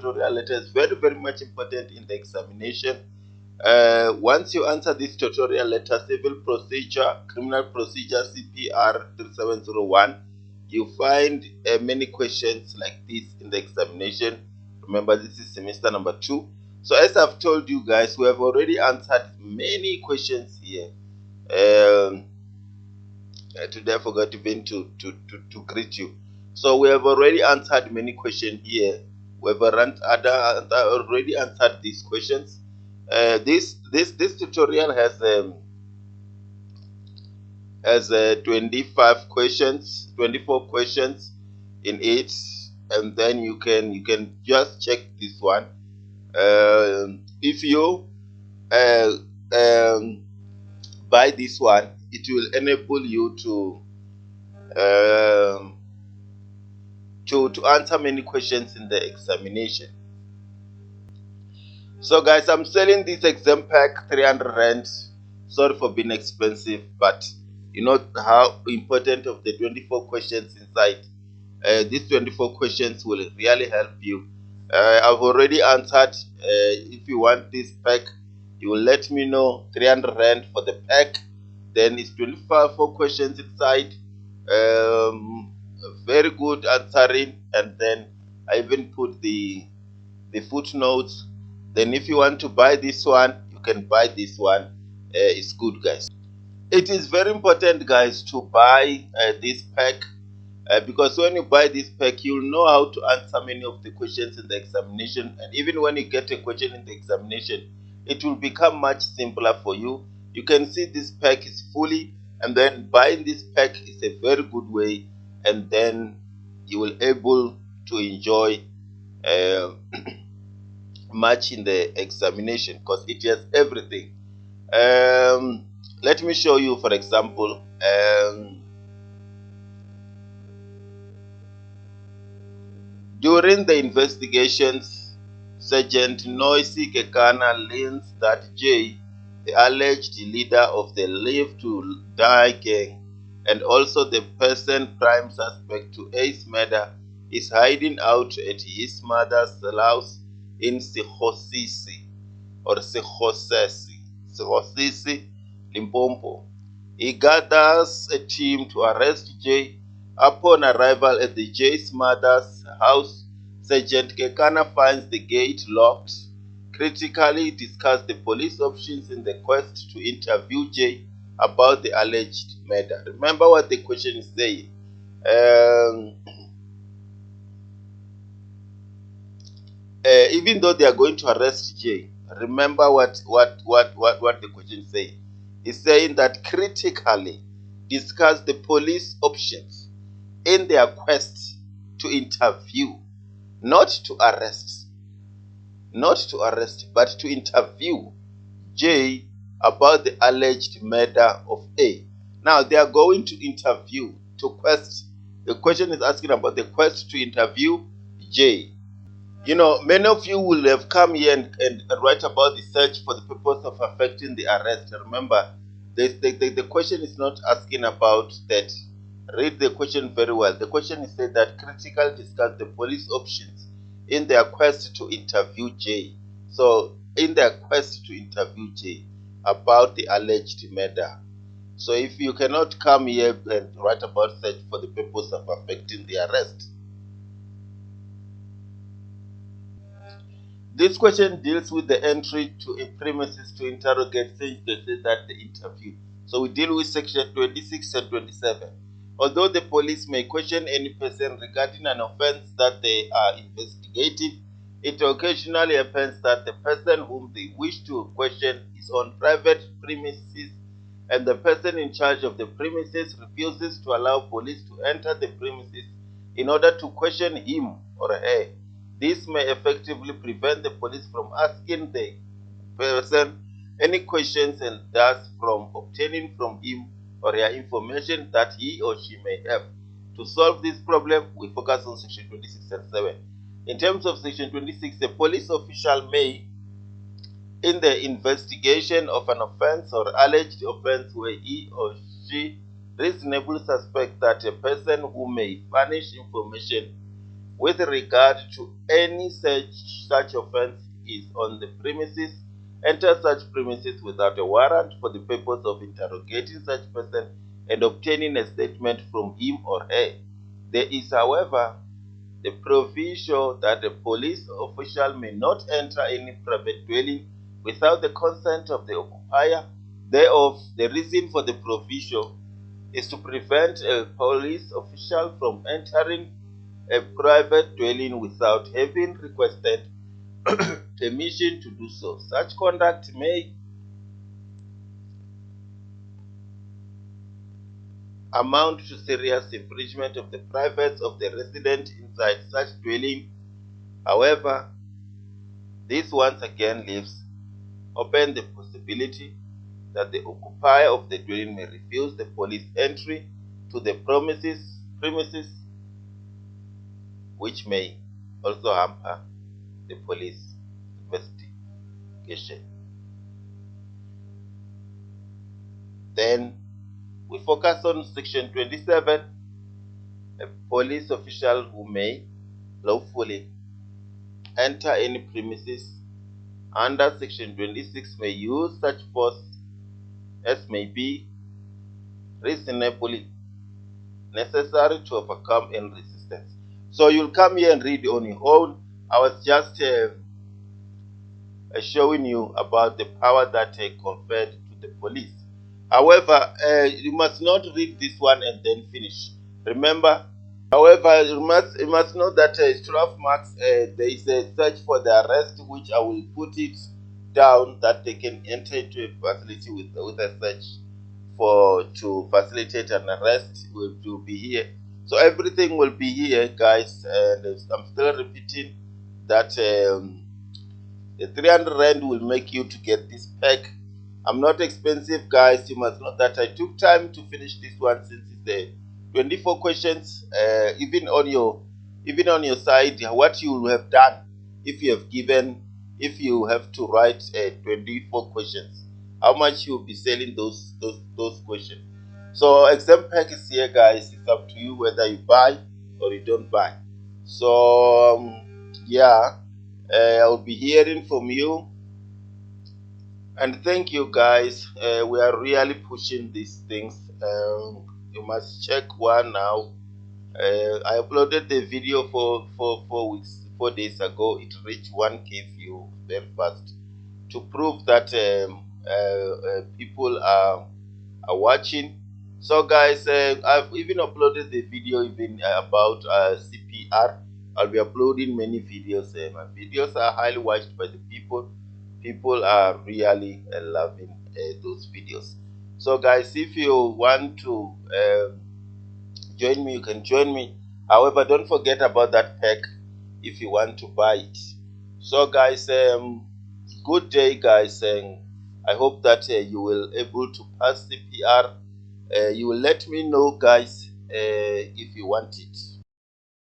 tutorial letter is very, very much important in the examination. Once you answer this tutorial letter, civil procedure, criminal procedure CPR3701, you find many questions like this in the examination. Remember, this is semester number 2. So as I've told you guys, we have already answered many questions here. Today I forgot even to greet you. So we have already answered many questions here. We have already answered these questions. This tutorial has 25 questions, 24 questions in it, and then you can just check this one. If you buy this one, it will enable you to answer many questions in the examination. So guys, I'm selling this exam pack 300 rand. Sorry for being expensive, but you know how important of the 24 questions inside. These 24 questions will really help you. I've already answered. If you want this pack, you will let me know. 300 rand for the pack. Then it's 24 questions inside. Very good answering, and then I even put the footnotes. Then if you want to buy this one, you can buy this one. It's good, guys. It is very important, guys, to buy this pack, because when you buy this pack, you'll know how to answer many of the questions in the examination, and even when you get a question in the examination, it will become much simpler for you. You can see this pack is fully, and then buying this pack is a very good way, and then you will able to enjoy much in the examination, because it has everything. Let me show you, for example, during the investigations, Sergeant Noisy Kekana learns that J, the alleged leader of the Live to Die gang, and also the person prime suspect to A's murder, is hiding out at his mother's house in Sihosisi or Sihosisi, Limpopo. He gathers a team to arrest J. Upon arrival at the J's mother's house, Sergeant Kekana finds the gate locked. Critically discuss the police options in the quest to interview J about the alleged murder. Remember what the question is saying. Even though they are going to arrest J, remember what the question is saying. It's saying that critically discuss the police options in their quest to interview, not to arrest, but to interview J about the alleged murder of A. Now they are going to interview, to quest. The question is asking about the quest to interview J. You know, many of you will have come here and write about the search for the purpose of affecting the arrest. Remember, the question is not asking about that. Read the question very well. The question is said that critically discuss the police options in their quest to interview J. So, in their quest to interview J about the alleged murder. So, if you cannot come here and write about search for the purpose of affecting the arrest. This question deals with the entry to a premises to interrogate, since they say that the interview. So we deal with section 26 and 27. Although the police may question any person regarding an offense that they are investigating, it occasionally happens that the person whom they wish to question is on private premises, and the person in charge of the premises refuses to allow police to enter the premises in order to question him or her. This may effectively prevent the police from asking the person any questions, and thus from obtaining from him or her information that he or she may have. To solve this problem, we focus on section 26 and 7. In terms of section 26, the police official may, in the investigation of an offense or alleged offense where he or she reasonably suspect that a person who may furnish information with regard to any such offense is on the premises, enter such premises without a warrant for the purpose of interrogating such person and obtaining a statement from him or her. There is, however, the provision that a police official may not enter any private dwelling without the consent of the occupier thereof. The reason for the provision is to prevent a police official from entering a private dwelling without having requested permission to do so. Such conduct may amount to serious infringement of the privacy of the resident inside such dwelling. However, this once again leaves open the possibility that the occupier of the dwelling may refuse the police entry to the premises, which may also hamper the police investigation. Then we focus on section 27, a police official who may lawfully enter any premises under section 26 may use such force as may be reasonably necessary to overcome any resistance. So you'll come here and read on your own. I was just showing you about the power that conferred to the police. However, you must not read this one and then finish. Remember, however, you must know that 12 marks, there is a search for the arrest, which I will put it down that they can enter into a facility with a search to facilitate an arrest will be here. So everything will be here, guys, and I'm still repeating that the 300 rand will make you to get this pack. I'm not expensive, guys. You must know that I took time to finish this one since it's the 24 questions. Even on your side, what you will have done if you have to write 24 questions, how much you will be selling those questions. So exam pack is here, guys. It's up to you whether you buy or you don't buy. So yeah, I'll be hearing from you. And thank you, guys. We are really pushing these things. You must check one now. I uploaded the video for 4 days ago. It reached 1K view very fast to prove that people are watching. So, guys, I've even uploaded the video even about CPR. I'll be uploading many videos. My videos are highly watched by the people. People are really loving those videos. So, guys, if you want to join me, you can join me. However, don't forget about that pack if you want to buy it. So, guys, good day, guys. I hope that you will able to pass CPR. You will let me know, guys, if you want it.